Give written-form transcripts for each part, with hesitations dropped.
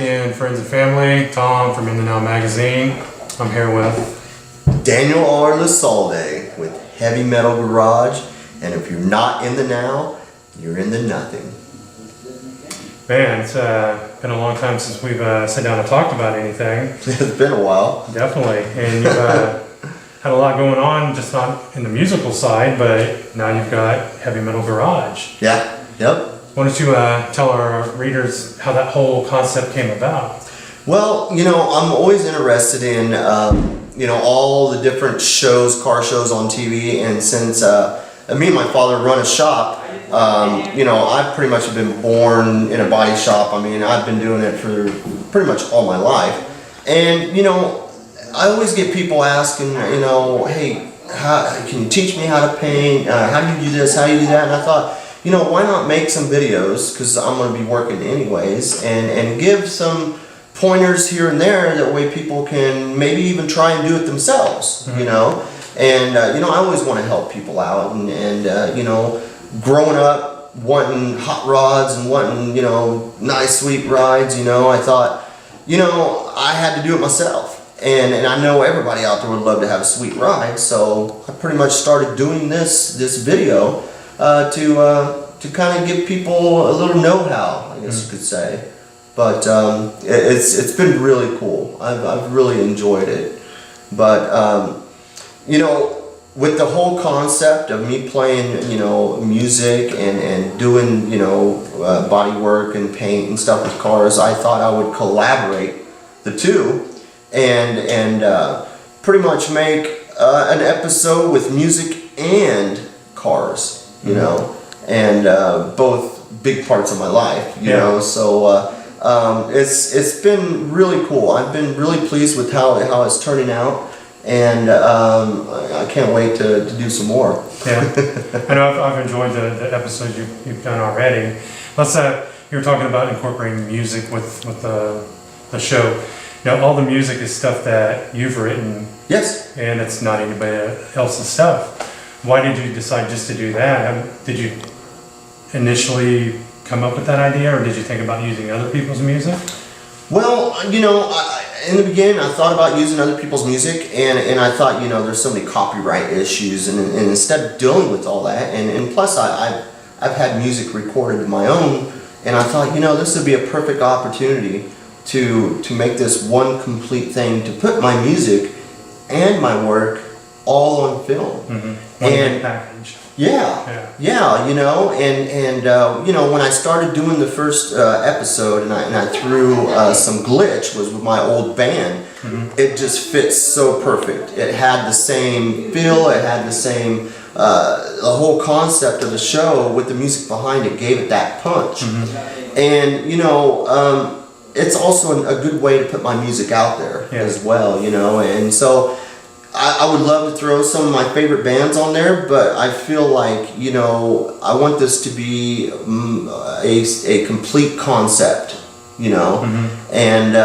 in Friends and Family. Tom from InTheNow magazine. I'm here with Daniel R. Lizalde with Heavy Metal Garage. And if you're not in the now, you're in the nothing. Man, it's been a long time since we've sat down and talked about anything. It's been a while. Definitely. And you've had a lot going on, just not in the musical side, but now you've got Heavy Metal Garage. Yeah, yep. Why don't you tell our readers how that whole concept came about? Well, I'm always interested in, all the different shows, car shows on TV. And since me and my father run a shop, I've pretty much been born in a body shop. I mean, I've been doing it for pretty much all my life. And, I always get people asking, hey, can you teach me how to paint? How do you do this? How do you do that? And I thought, why not make some videos, because I'm going to be working anyways, and give some pointers here and there, that way people can maybe even try and do it themselves, And, I always want to help people out, and growing up wanting hot rods and wanting, nice sweet rides, I thought, I had to do it myself. And I know everybody out there would love to have a sweet ride, so I pretty much started doing this video to kind of give people a little know-how, I guess you could say. But it's been really cool. I've really enjoyed it. But with the whole concept of me playing music and doing body work and paint and stuff with cars, I thought I would collaborate the two and pretty much make an episode with music and cars, and both big parts of my life, So it's been really cool. I've been really pleased with how it's turning out, and I can't wait to do some more. Yeah, I know I've enjoyed the episodes you've done already. Let's you were talking about incorporating music with the show. All the music is stuff that you've written. Yes. And it's not anybody else's stuff. Why did you decide just to do that? Did you initially come up with that idea, or did you think about using other people's music? Well, in the beginning I thought about using other people's music, and I thought, there's so many copyright issues, and instead of dealing with all that, and plus I've had music recorded of my own, and I thought, this would be a perfect opportunity to make this one complete thing, to put my music and my work all on film. Mm-hmm. One package. Yeah, and when I started doing the first episode, and I threw some glitch was with my old band, it just fits so perfect. It had the same feel, it had the same, the whole concept of the show with the music behind it gave it that punch. And it's also a good way to put my music out there as well, and so I would love to throw some of my favorite bands on there, but I feel like, I want this to be a complete concept, and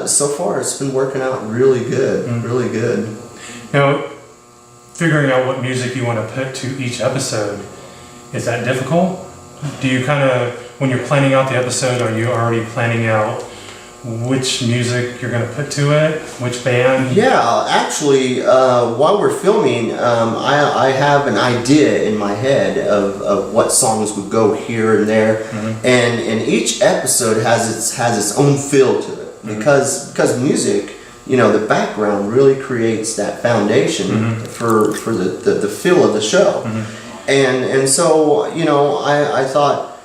so far it's been working out really good, really good. Figuring out what music you want to put to each episode, is that difficult? Do you when you're planning out the episode, are you already planning out which music you're going to put to it, which band? Yeah, actually, while we're filming, I have an idea in my head of what songs would go here and there, and each episode has its own feel to it, because music, the background really creates that foundation for the feel of the show, and so I thought,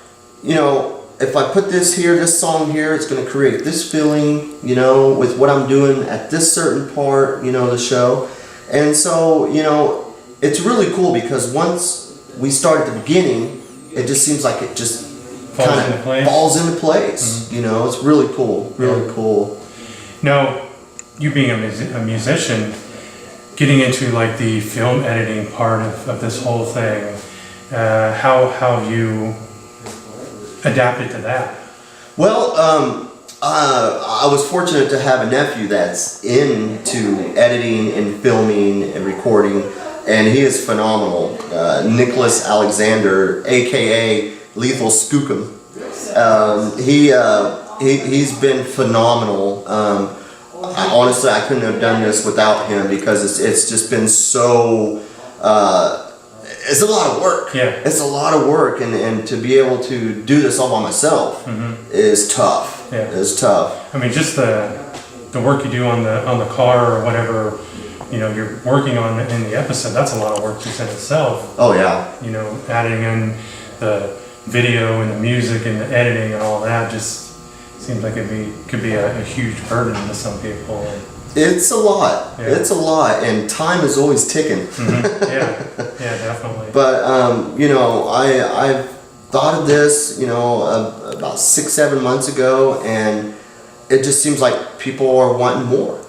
if I put this here, this song here, it's going to create this feeling, with what I'm doing at this certain part, the show. And so, it's really cool, because once we start at the beginning, it just seems like it just kind of falls into place. It's really cool, really cool. Now, you being a musician, getting into like the film editing part of this whole thing, how have you adapted to that? Well, I was fortunate to have a nephew that's into editing and filming and recording, and he is phenomenal. Nicholas Alexander, aka Lethal Skookum. he's been phenomenal. Honestly, I couldn't have done this without him because it's just been so. It's a lot of work. Yeah. It's a lot of work, and to be able to do this all by myself is tough. Yeah. It's tough. I mean, just the work you do on the car or whatever, you know, you're working on in the episode. That's a lot of work just in itself. Oh yeah. You know, adding in the video and the music and the editing and all that just seems like could be a huge burden to some people. It's a lot. Yeah. It's a lot, and time is always ticking. Yeah, definitely. But you know, I've thought of this, you know, about 6-7 months ago, and it just seems like people are wanting more.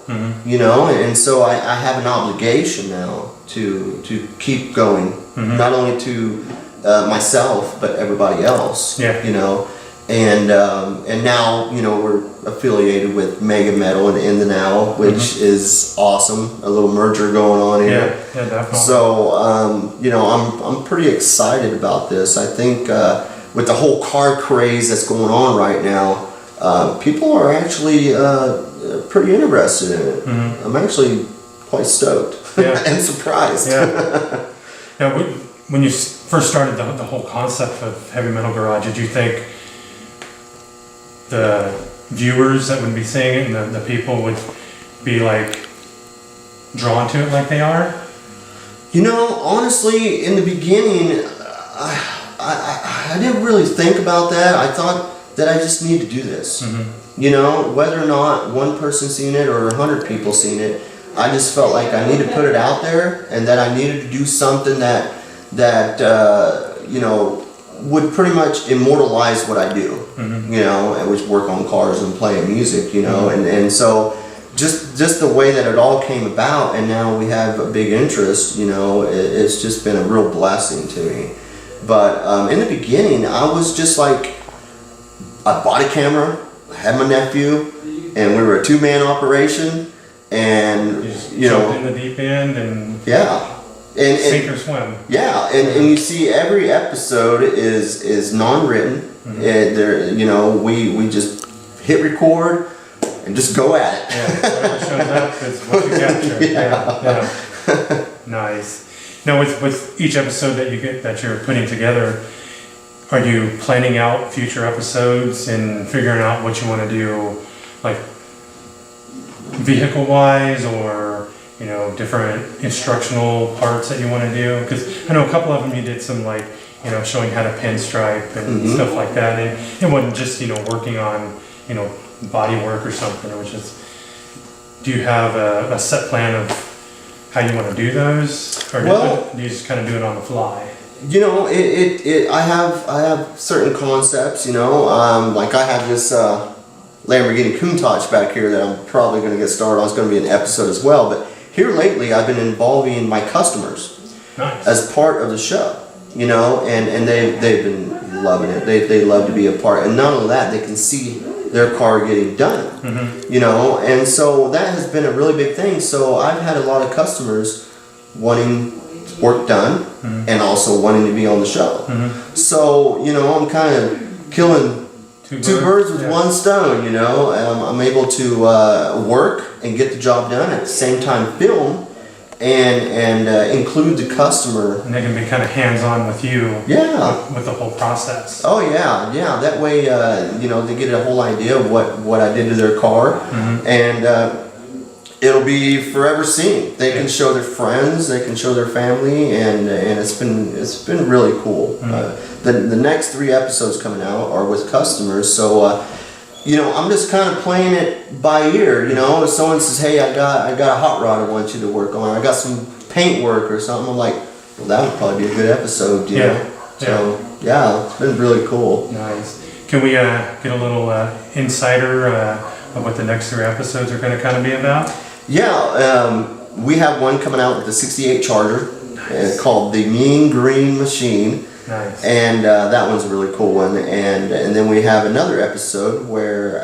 You know, and so I have an obligation now to keep going, not only to myself but everybody else. Yeah. You know, and now, you know, we're affiliated with Mega Metal and InTheNow, which is awesome. A little merger going on here. Yeah, definitely. So you know, I'm pretty excited about this. I think with the whole car craze that's going on right now, people are actually pretty interested in it. I'm actually quite stoked and surprised. Yeah. Now, when you first started the whole concept of Heavy Metal Garage, did you think the viewers that would be seeing it and the people would be like drawn to it like they are? You know, honestly, in the beginning, I didn't really think about that. I thought that I just need to do this. You know, whether or not one person seen it or 100 people seen it, I just felt like I needed to put it out there, and that I needed to do something that you know, would pretty much immortalize what I do. You know, which work on cars and playing music. You know, and so just the way that it all came about, and now we have a big interest. You know, it's just been a real blessing to me. But in the beginning, I was just like, I bought a camera, I had my nephew, and we were a 2-man operation, and you know, jumped in the deep end and and sink or swim. Yeah, and you see every episode is non-written. There, you know, we just hit record and just go at it. Yeah, whatever shows up is what you capture. Yeah. Nice. Now, with each episode that you're putting together, are you planning out future episodes and figuring out what you want to do, like vehicle-wise, or you know, different instructional parts that you want to do? Because I know a couple of them you did some, like, you know, showing how to pinstripe and stuff like that, and it wasn't just, you know, working on, you know, body work or something. It was just, do you have a set plan of how you want to do those, or do you just kind of do it on the fly? You know, I have certain concepts. You know, like I have this Lamborghini Countach back here that I'm probably going to get started on. It's going to be an episode as well. But here lately, I've been involving my customers as part of the show. You know, and they've been loving it. They love to be a part, and not only that, they can see their car getting done. You know, and so that has been a really big thing. So I've had a lot of customers wanting work done and also wanting to be on the show. So, you know, I'm kind of killing two birds with one stone. You know, I'm able to work and get the job done at the same time, film and include the customer. And they can be kind of hands-on with you. With the whole process. Oh yeah. That way, you know, they get a whole idea of what I did to their car, and it'll be forever seen. They can show their friends, they can show their family, and it's been really cool. The next 3 episodes coming out are with customers, so you know, I'm just kind of playing it by ear. You know, if someone says, "Hey, I got a hot rod I want you to work on. I got some paint work or something," I'm like, "Well, that would probably be a good episode." You know? So it's been really cool. Nice. Can we get a little insider of what the next 3 episodes are going to kind of be about? Yeah, we have one coming out with the '68 Charger called the Mean Green Machine. Nice. And that one's a really cool one. And then we have another episode where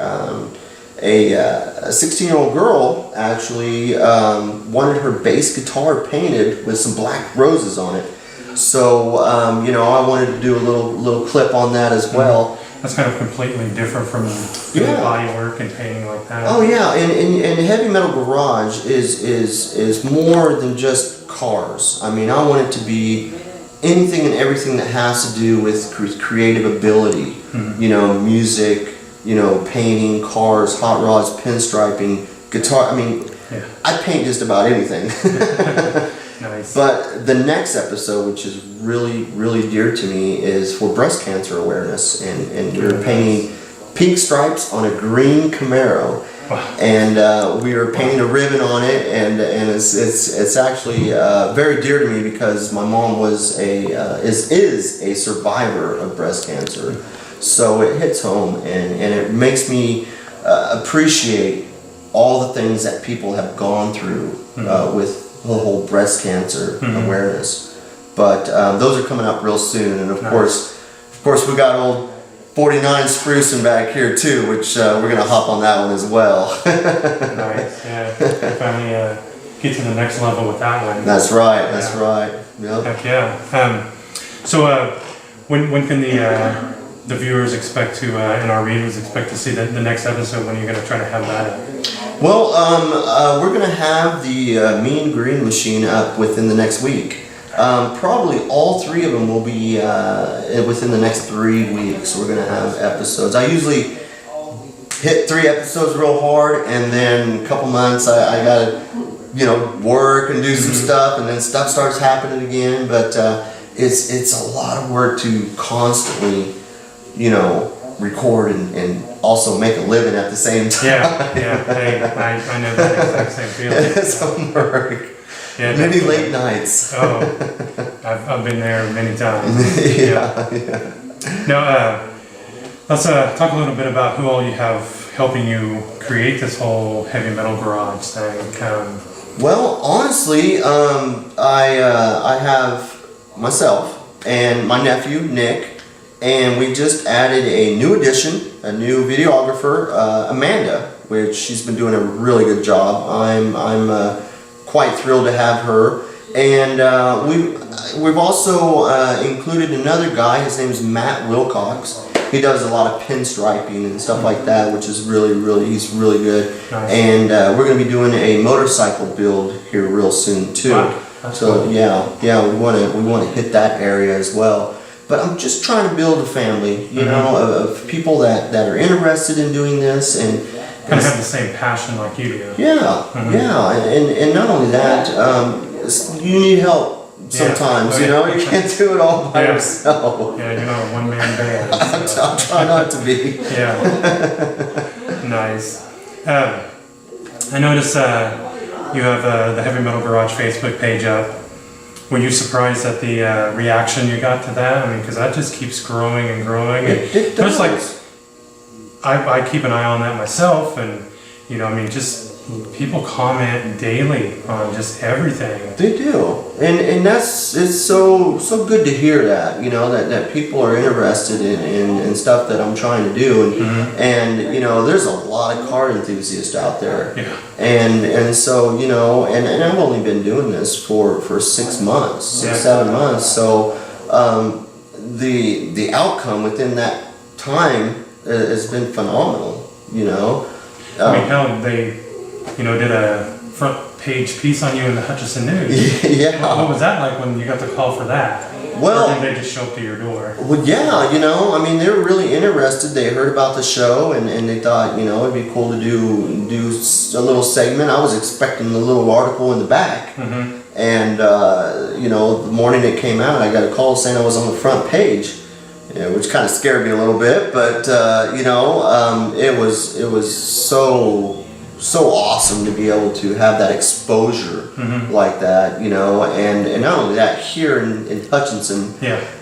a 16-year-old girl actually wanted her bass guitar painted with some black roses on it. So, I wanted to do a little clip on that as well. That's kind of completely different from doing body work and painting like that. Oh yeah, and Heavy Metal Garage is more than just cars. I mean, I want it to be anything and everything that has to do with creative ability. Music, painting, cars, hot rods, pinstriping, guitar. I mean, I paint just about anything. Nice. But the next episode, which is really, really dear to me, is for breast cancer awareness, and we're painting pink stripes on a green Camaro, and we were painting a ribbon on it, and it's actually very dear to me because my mom is a survivor of breast cancer, so it hits home, and it makes me appreciate all the things that people have gone through with the whole breast cancer awareness. But those are coming up real soon, and of course we got old 49 sprucing back here too, which we're gonna hop on that one as well. Nice, yeah. Finally get to the next level with that one. That's right. That's right. Yep. Heck yeah. So when can the viewers expect to and our readers expect to see the next episode? When are you gonna try to have that up? Well, we're gonna have the Mean Green Machine up within the next week. Probably all three of them will be within the next 3 weeks. We're gonna have episodes. I usually hit 3 episodes real hard, and then a couple months I gotta work and do some stuff, and then stuff starts happening again. But it's a lot of work to constantly record and also make a living at the same time. Yeah. Hey, I know that exact same feeling. It's some work. Yeah, many late nights. Oh, I've been there many times. Yeah. Now, let's talk a little bit about who all you have helping you create this whole Heavy Metal Garage thing. Well, honestly, I have myself and my nephew Nick, and we just added a new addition, a new videographer, Amanda, which she's been doing a really good job. I'm quite thrilled to have her, and we've also included another guy. His name is Matt Wilcox. He does a lot of pinstriping and stuff like that, which is he's really good. Nice. And we're going to be doing a motorcycle build here real soon too. Wow. So cool. yeah, we want to hit that area as well. But I'm just trying to build a family, of people that are interested in doing this and kind of have the same passion like you do. Yeah, and not only that, you need help sometimes. You can't do it all by yourself. Yeah, you're not a one-man band. I'll try not to be. Yeah. Nice. I noticed you have the Heavy Metal Garage Facebook page up. Were you surprised at the reaction you got to that? I mean, because that just keeps growing and growing. It does. It's like I keep an eye on that myself, and just people comment daily on just everything. They do, and it's so good to hear that that people are interested in stuff that I'm trying to do, and there's a lot of car enthusiasts out there, and so and I've only been doing this for 6 months, 7 months, so the outcome within that time has been phenomenal. I mean, hell, they did a front page piece on you in the Hutchinson News. Yeah. What was that like when you got the call for that? Well, or did they just show up to your door? Well, yeah, I mean, they were really interested. They heard about the show, and they thought, it'd be cool to do a little segment. I was expecting a little article in the back, and the morning it came out, I got a call saying I was on the front page. Which kind of scared me a little bit, but it was so awesome to be able to have that exposure like that, and not only that, here in Hutchinson,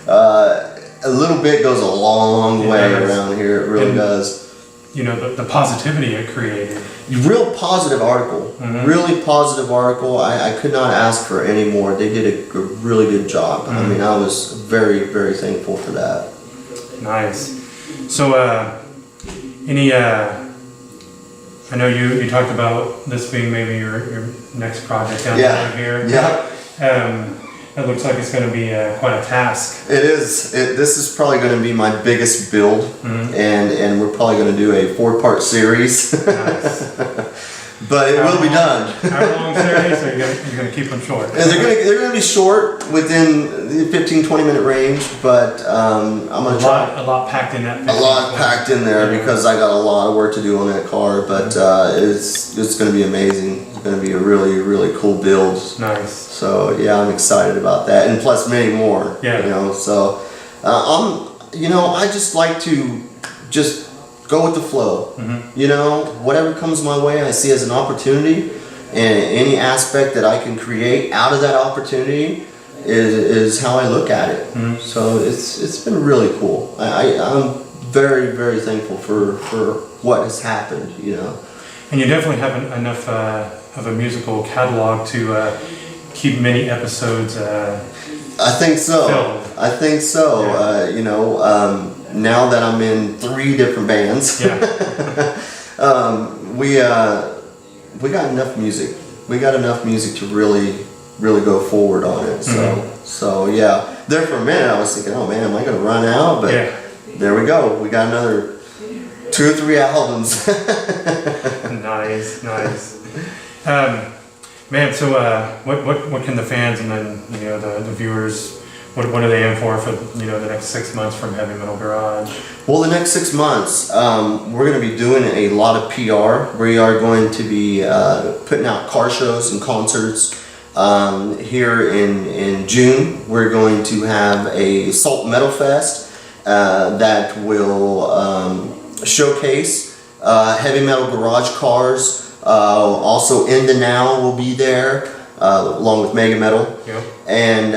a little bit goes a long way around here. It really does. The positivity it created. Real positive article. Really positive article. I could not ask for any more. They did a really good job. I mean, I was very, very thankful for that. Nice. So, I know you talked about this being maybe your next project down the road here. Yeah. It looks like it's going to be quite a task. It is. This is probably going to be my biggest build, and we're probably going to do a 4-part series. Nice. But it will be done. How long series? Or you're going to keep them short? And they're going to be short, within the 15-20 minute range. But I'm going to try. A lot packed in that. A lot packed in there because I got a lot of work to do on that car. But it's going to be amazing. It's going to be a really, really cool build. Nice. So yeah, I'm excited about that, and plus many more. Yeah. You know, so I just like to just go with the flow. You know, whatever comes my way, I see as an opportunity, and any aspect that I can create out of that opportunity is how I look at it. So it's been really cool. I'm very, very thankful for what has happened. You know. And you definitely have enough of a musical catalog to keep many episodes. I think so. Filled. I think so. Yeah. Now that I'm in 3 different bands, Yeah. we got enough music. We got enough music to really go forward on it. So yeah. There for a minute, I was thinking, oh man, am I going to run out? But there we go. We got another 2 or 3 albums. Nice. Man, so what can the fans and then the viewers, what are they in for the next 6 months from Heavy Metal Garage? Well, the next 6 months, we're going to be doing a lot of PR. We are going to be putting out car shows and concerts. Here in June, we're going to have a Salt Metal Fest that will showcase Heavy Metal Garage cars. Also, InTheNow will be there, along with Mega Metal. Yep. And,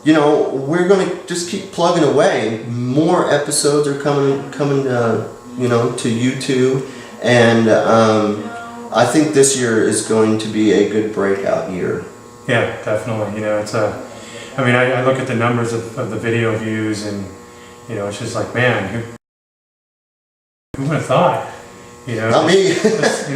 we're going to just keep plugging away. More episodes are coming to YouTube. And I think this year is going to be a good breakout year. Yeah, definitely. I look at the numbers of the video views, and, it's just like, man, who would have thought? Not me. This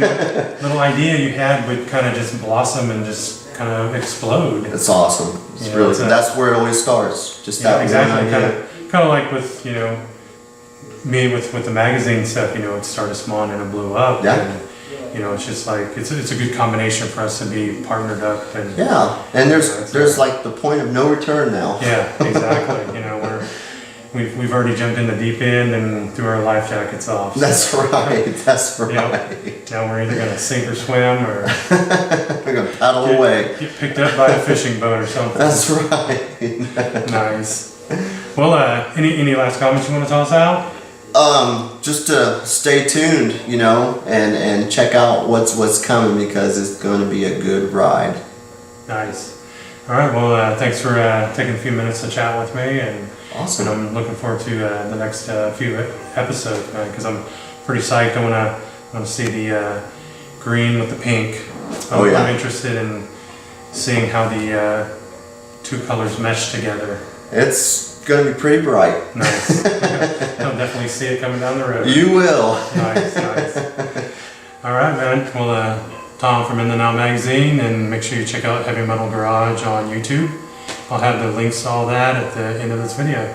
little idea you had would kind of just blossom and just kind of explode. It's awesome. It's really that's where it always starts. Just that exactly. one idea. Kind of like with me with the magazine stuff. It started small and then it blew up. Yeah. And, it's just like it's a good combination for us to be partnered up. And and there's like the point of no return now. Yeah, exactly. We've already jumped in the deep end and threw our life jackets off. So. That's right. That's right. Now we're either gonna sink or swim, or we're gonna paddle away. Get picked up by a fishing boat or something. That's right. Nice. Well, any last comments you want to tell us out? Just to stay tuned, and check out what's coming, because it's going to be a good ride. Nice. All right. Well, thanks for taking a few minutes to chat with me, and awesome. And I'm looking forward to the next few episodes, man, because I'm pretty psyched. I want to see the green with the pink. I'm interested in seeing how the 2 colors mesh together. It's going to be pretty bright. Nice. I'll definitely see it coming down the road. You will. Nice. All right, man. Well, Tom from InTheNow magazine, and make sure you check out Heavy Metal Garage on YouTube. I'll have the links to all that at the end of this video.